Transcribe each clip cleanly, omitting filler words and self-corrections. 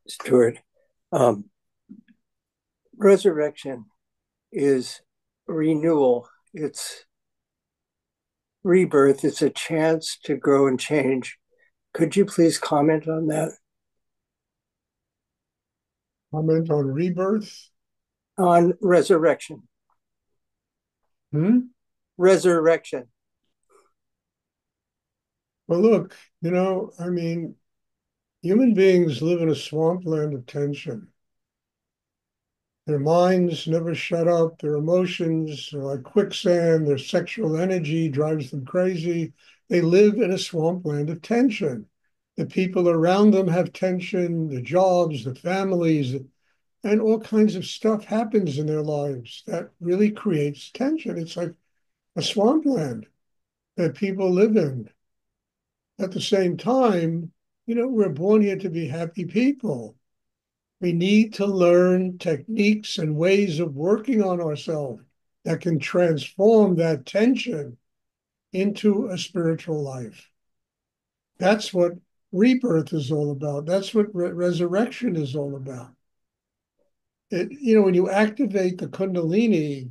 Stuart. Um, Resurrection is renewal, it's rebirth, it's a chance to grow and change. Could you please comment on that? Comment on rebirth. On resurrection. Hmm? Resurrection. Well, look, I mean, human beings live in a swampland of tension. Their minds never shut up. Their emotions are like quicksand. Their sexual energy drives them crazy. They live in a swampland of tension. The people around them have tension, the jobs, the families, and all kinds of stuff happens in their lives that really creates tension. It's like a swampland that people live in. At the same time, we're born here to be happy people. We need to learn techniques and ways of working on ourselves that can transform that tension into a spiritual life. That's what rebirth is all about. That's what resurrection is all about. When you activate the Kundalini,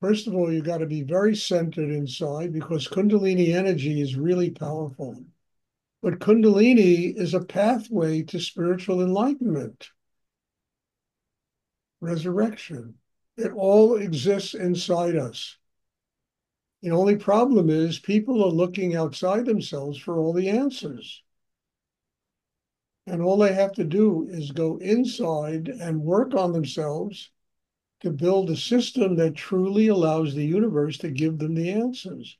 first of all, you got to be very centered inside because Kundalini energy is really powerful. But Kundalini is a pathway to spiritual enlightenment, resurrection. It all exists inside us. The only problem is people are looking outside themselves for all the answers. And all they have to do is go inside and work on themselves to build a system that truly allows the universe to give them the answers.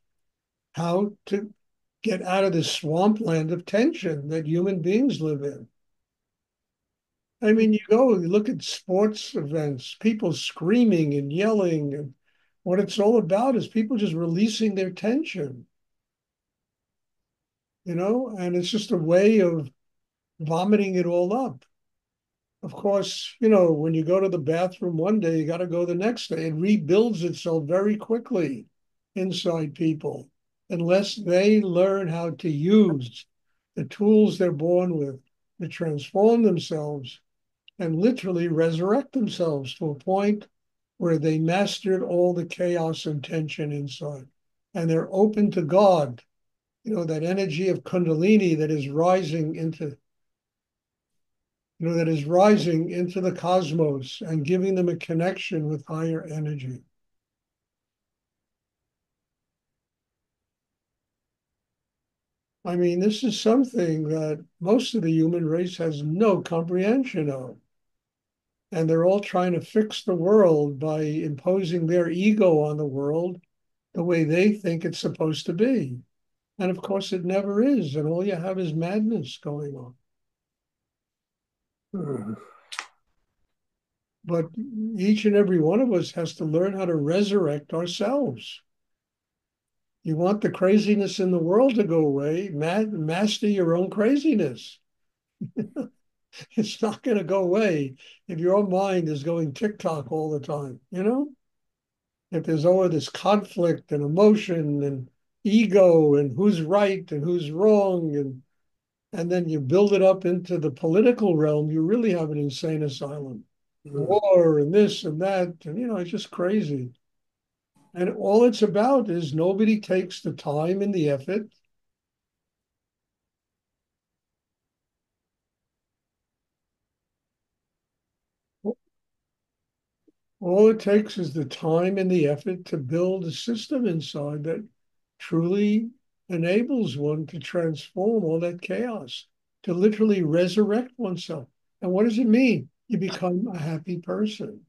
How to get out of this swampland of tension that human beings live in. I mean, you look at sports events, people screaming and yelling, and what it's all about is people just releasing their tension, and it's just a way of vomiting it all up. Of course, when you go to the bathroom one day, you got to go the next day. It rebuilds itself very quickly inside people unless they learn how to use the tools they're born with to transform themselves and literally resurrect themselves to a point where they mastered all the chaos and tension inside. And they're open to God, that energy of Kundalini that is rising into the cosmos and giving them a connection with higher energy. I mean, this is something that most of the human race has no comprehension of. And they're all trying to fix the world by imposing their ego on the world the way they think it's supposed to be. And of course, it never is. And all you have is madness going on. Hmm. But each and every one of us has to learn how to resurrect ourselves. You want the craziness in the world to go away, master your own craziness. It's not going to go away if your mind is going tick-tock all the time. If there's all this conflict and emotion and ego and who's right and who's wrong and then you build it up into the political realm, you really have an insane asylum. War and this and that, and it's just crazy. And all it's about is nobody takes the time and the effort. All it takes is the time and the effort to build a system inside that truly enables one to transform all that chaos, to literally resurrect oneself. And what does it mean? You become a happy person.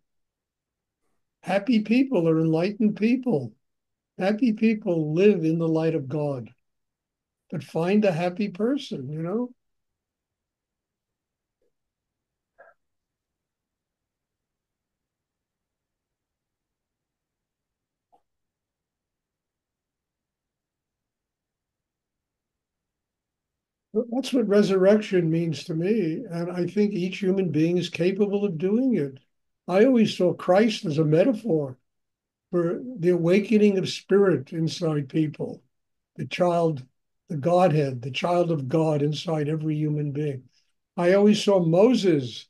Happy people are enlightened people. Happy people live in the light of God. But find a happy person. That's what resurrection means to me. And I think each human being is capable of doing it. I always saw Christ as a metaphor for the awakening of spirit inside people, the child, the Godhead, the child of God inside every human being. I always saw Moses,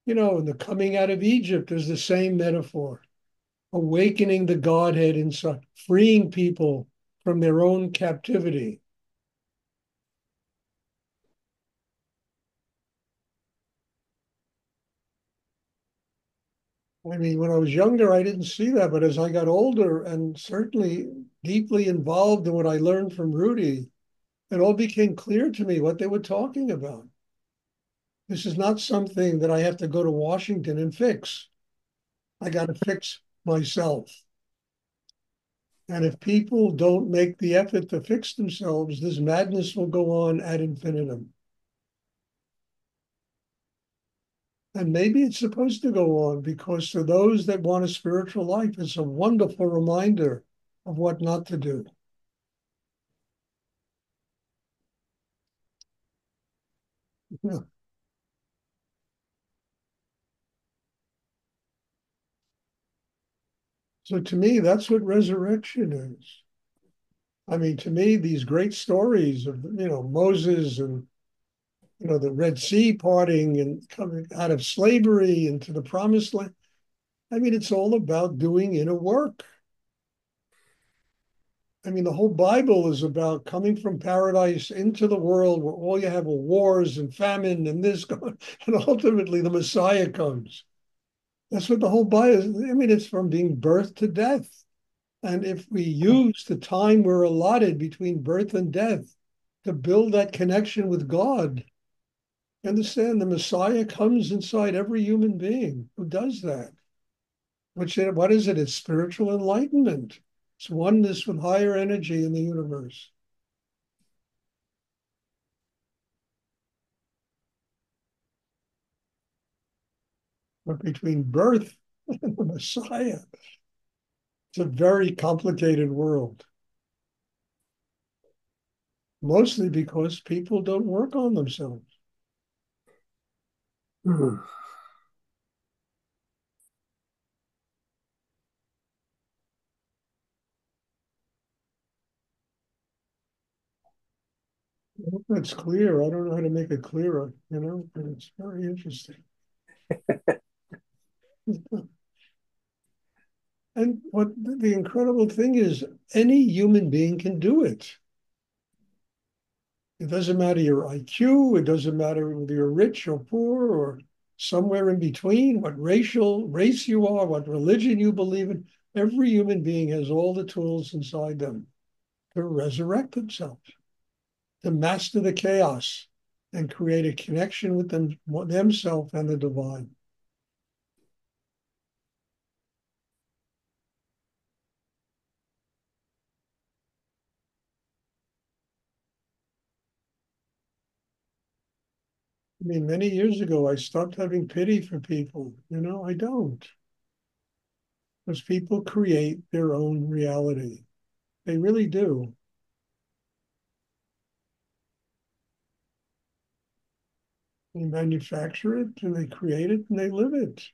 in the coming out of Egypt as the same metaphor, awakening the Godhead inside, freeing people from their own captivity. I mean, when I was younger, I didn't see that, but as I got older and certainly deeply involved in what I learned from Rudy, it all became clear to me what they were talking about. This is not something that I have to go to Washington and fix. I got to fix myself. And if people don't make the effort to fix themselves, this madness will go on ad infinitum. And maybe it's supposed to go on because to those that want a spiritual life, it's a wonderful reminder of what not to do. Yeah. So to me, that's what resurrection is. I mean, to me, these great stories of, Moses and, the Red Sea parting and coming out of slavery into the promised land. I mean, it's all about doing inner work. I mean, the whole Bible is about coming from paradise into the world where all you have are wars and famine and this, and ultimately the Messiah comes. That's what the whole Bible is. I mean, it's from being birthed to death. And if we use the time we're allotted between birth and death to build that connection with God, understand the Messiah comes inside every human being who does that. What is it? It's spiritual enlightenment. It's oneness with higher energy in the universe. But between birth and the Messiah, it's a very complicated world, mostly because people don't work on themselves. Hmm. I hope that's clear. I don't know how to make it clearer, but it's very interesting. And what the incredible thing is, any human being can do it. It doesn't matter your IQ, it doesn't matter whether you're rich or poor or somewhere in between, what race you are, what religion you believe in. Every human being has all the tools inside them to resurrect themselves, to master the chaos and create a connection with themselves and the divine. I mean, many years ago, I stopped having pity for people. I don't. Because people create their own reality. They really do. They manufacture it and they create it and they live it.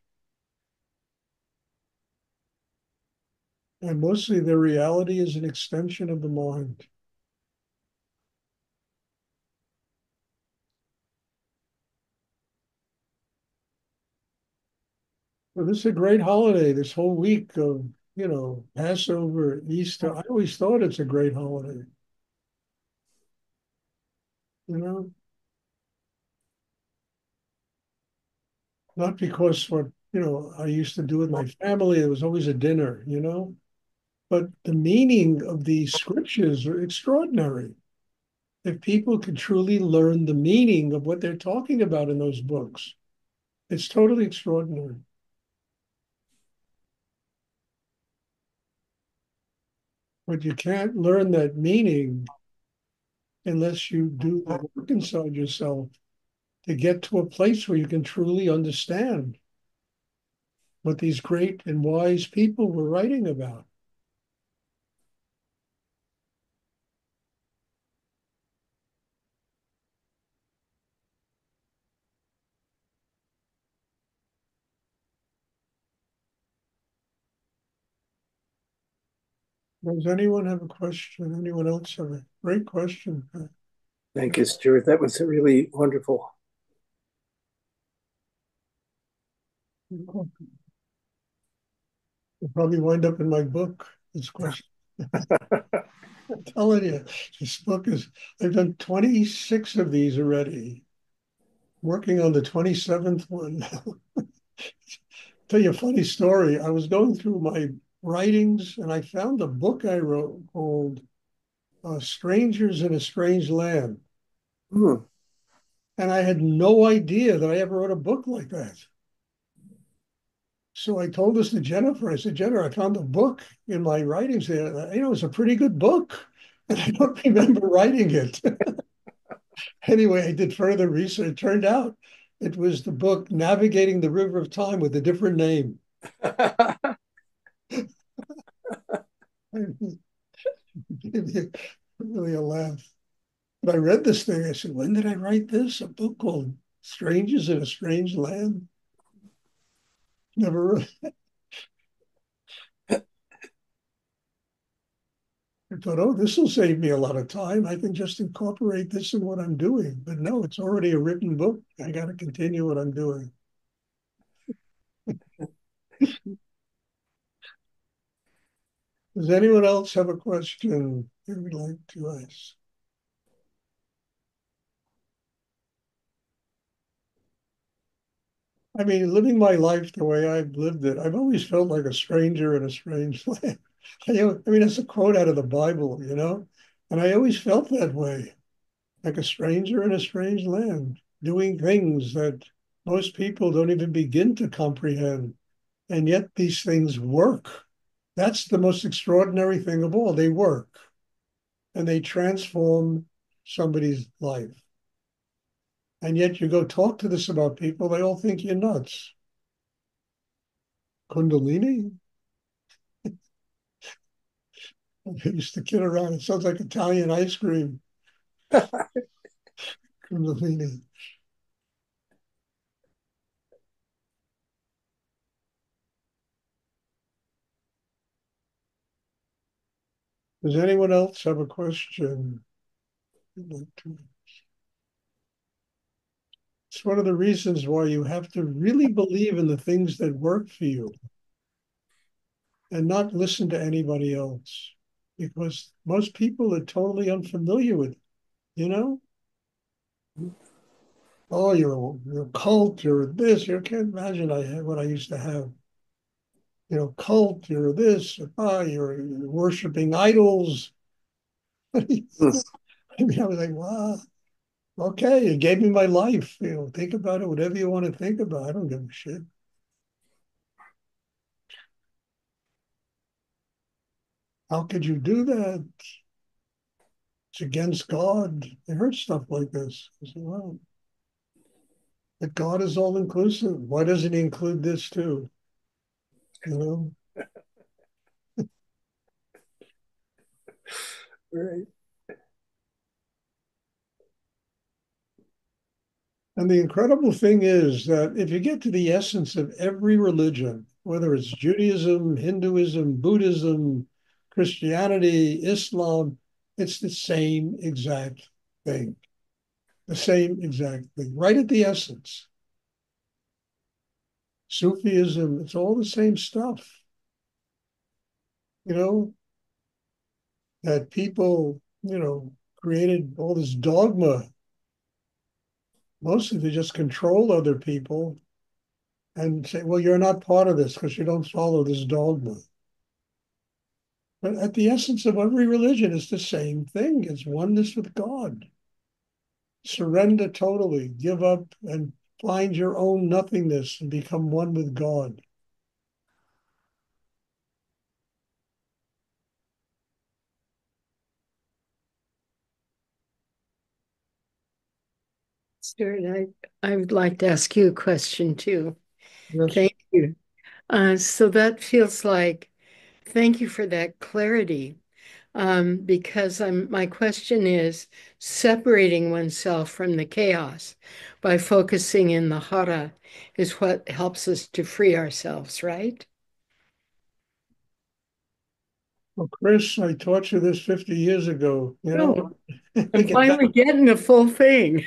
And mostly their reality is an extension of the mind. Well, this is a great holiday, this whole week of, Passover, Easter. I always thought it's a great holiday, you know, not because what, I used to do with my family, it was always a dinner, but the meaning of these scriptures are extraordinary. If people could truly learn the meaning of what they're talking about in those books, it's totally extraordinary. But you can't learn that meaning unless you do the work inside yourself to get to a place where you can truly understand what these great and wise people were writing about. Does anyone have a question? Anyone else have a great question? Thank you, Stuart. That was really wonderful. It'll probably wind up in my book, this question. I'm telling you, this book is, I've done 26 of these already, working on the 27th one. Tell you a funny story. I was going through my writings and I found a book I wrote called Strangers in a Strange Land. Hmm. And I had no idea that I ever wrote a book like that. So I told this to Jennifer. I said, Jennifer, I found a book in my writings there. It's a pretty good book. And I don't remember writing it. Anyway, I did further research. It turned out it was the book Navigating the River of Time with a different name. It gave me really a laugh. But I read this thing. I said, when did I write this? A book called Strangers in a Strange Land? Never. I thought, oh, this will save me a lot of time. I can just incorporate this in what I'm doing. But no, it's already a written book. I got to continue what I'm doing. Does anyone else have a question they would like to ask? I mean, living my life the way I've lived it, I've always felt like a stranger in a strange land. I mean, it's a quote out of the Bible. And I always felt that way, like a stranger in a strange land, doing things that most people don't even begin to comprehend. And yet these things work. That's the most extraordinary thing of all. They work and they transform somebody's life. And yet you go talk to this about people, they all think you're nuts. Kundalini? I used to kid around. It sounds like Italian ice cream. Kundalini. Does anyone else have a question? It's one of the reasons why you have to really believe in the things that work for you and not listen to anybody else because most people are totally unfamiliar with it, you know? Oh, you're a cult, you're this, you can't imagine I had what I used to have. Cult, you're this, you're worshiping idols. I mean, I was like, wow, okay, you gave me my life. Think about it, whatever you want to think about. I don't give a shit. How could you do that? It's against God. I heard stuff like this. I said, well, if God is all inclusive, why doesn't he include this too? You know? Right. And the incredible thing is that if you get to the essence of every religion, whether it's Judaism, Hinduism, Buddhism, Christianity, Islam, it's the same exact thing. The same exact thing, right at the essence. Sufism, it's all the same stuff, you know, that people, created all this dogma, mostly to just control other people and say, well, you're not part of this because you don't follow this dogma. But at the essence of every religion is the same thing. It's oneness with God. Surrender totally, give up and find your own nothingness and become one with God. Stuart, I would like to ask you a question too. Yes. Thank you. So that feels like, thank you for that clarity. Because my question is separating oneself from the chaos by focusing in the hara is what helps us to free ourselves, right? Well, Chris, I taught you this 50 years ago. Oh, I'm Get back. finally getting a full thing.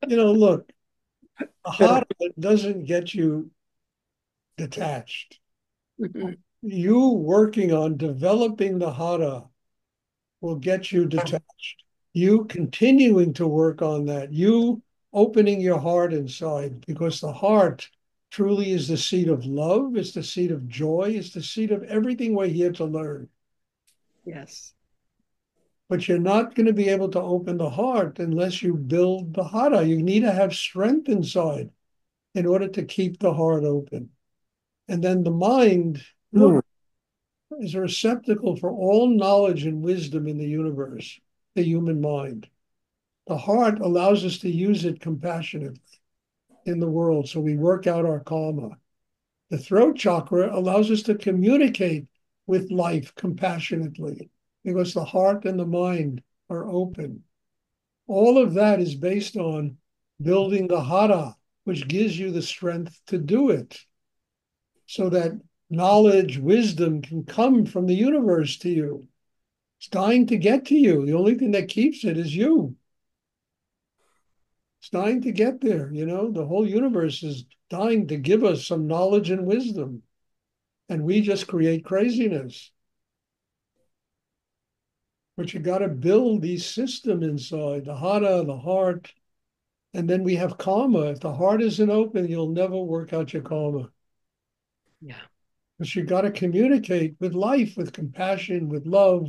Look, The hara doesn't get you detached. Mhm. You working on developing the hara will get you detached. You continuing to work on that, you opening your heart inside, because the heart truly is the seat of love, it's the seat of joy, it's the seat of everything we're here to learn. Yes. But you're not going to be able to open the heart unless you build the hara. You need to have strength inside in order to keep the heart open. And then the mind, look, Hmm. is a receptacle for all knowledge and wisdom in the universe, the human mind. The heart allows us to use it compassionately in the world, so we work out our karma. The throat chakra allows us to communicate with life compassionately because the heart and the mind are open. All of that is based on building the hara, which gives you the strength to do it, so that knowledge, wisdom can come from the universe to you. It's dying to get to you. The only thing that keeps it is you. It's dying to get there. The whole universe is dying to give us some knowledge and wisdom, and we just create craziness. But you got to build these system inside the hara, the heart, and then we have karma. If the heart isn't open, you'll never work out your karma. Yeah. Because you got to communicate with life, with compassion, with love,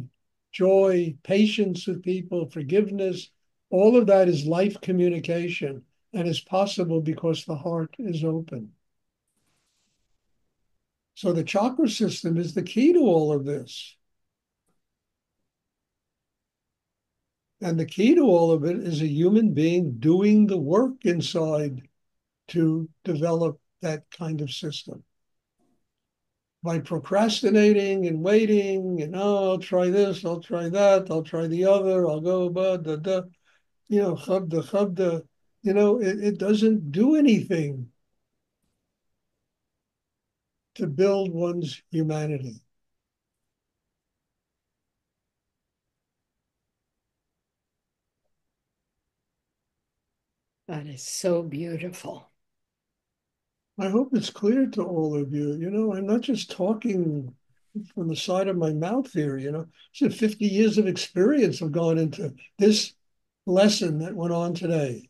joy, patience with people, forgiveness. All of that is life communication and is possible because the heart is open. So the chakra system is the key to all of this. And the key to all of it is a human being doing the work inside to develop that kind of system. By procrastinating and waiting and, oh, I'll try this, I'll try that, I'll try the other, I'll go, chabda, chabda, it doesn't do anything to build one's humanity. That is so beautiful. I hope it's clear to all of you. I'm not just talking from the side of my mouth here. So 50 years of experience have gone into this lesson that went on today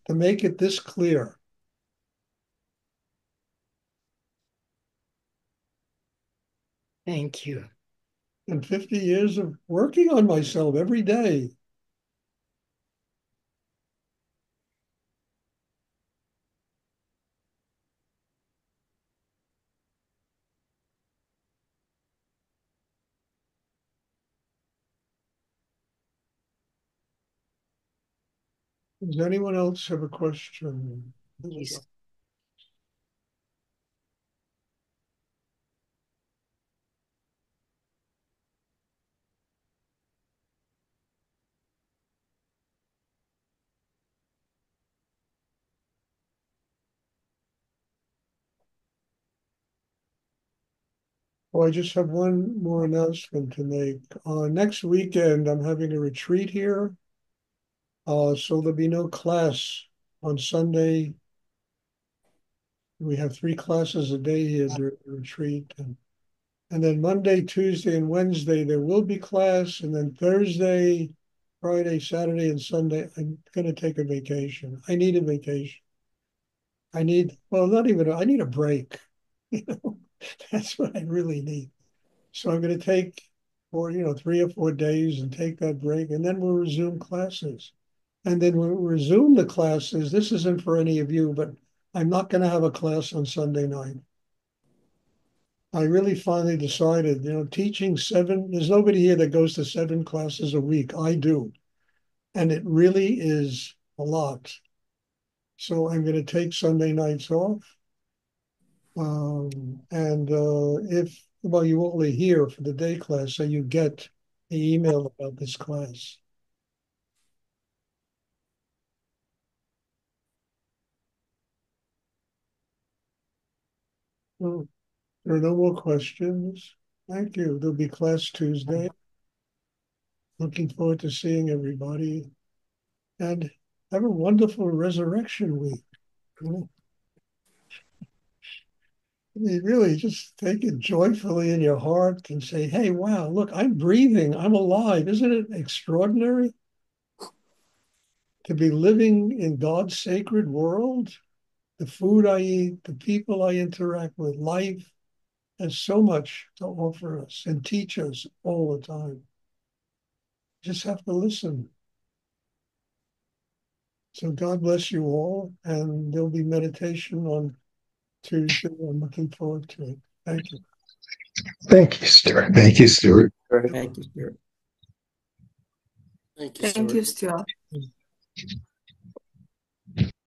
to make it this clear. Thank you. And 50 years of working on myself every day. Does anyone else have a question? Yes. Oh, I just have one more announcement to make. Next weekend, I'm having a retreat here. So there'll be no class on Sunday. We have 3 classes a day here during the retreat. And then Monday, Tuesday, and Wednesday, there will be class. And then Thursday, Friday, Saturday, and Sunday, I'm going to take a vacation. I need a vacation. Well, not even, I need a break. You know, that's what I really need. So I'm going to take 3 or 4 days and take that break. And then we'll resume classes. And then we'll resume the classes. This isn't for any of you, but I'm not going to have a class on Sunday night. I really finally decided, teaching there's nobody here that goes to 7 classes a week. I do. And it really is a lot. So I'm going to take Sunday nights off. And well, you only hear for the day class, so you get the email about this class. Well, there are no more questions. Thank you. There'll be class Tuesday. Looking forward to seeing everybody. And have a wonderful resurrection week. You know? I mean, really just take it joyfully in your heart and say, hey, wow, look, I'm breathing, I'm alive. Isn't it extraordinary to be living in God's sacred world? The food I eat, the people I interact with, life has so much to offer us and teach us all the time. Just have to listen. So God bless you all. And there'll be meditation on Tuesday. I'm looking forward to it. Thank you. Thank you, Stuart. Thank you, Stuart. Thank you, Stuart. Thank you, Thank Stuart. you, Stuart.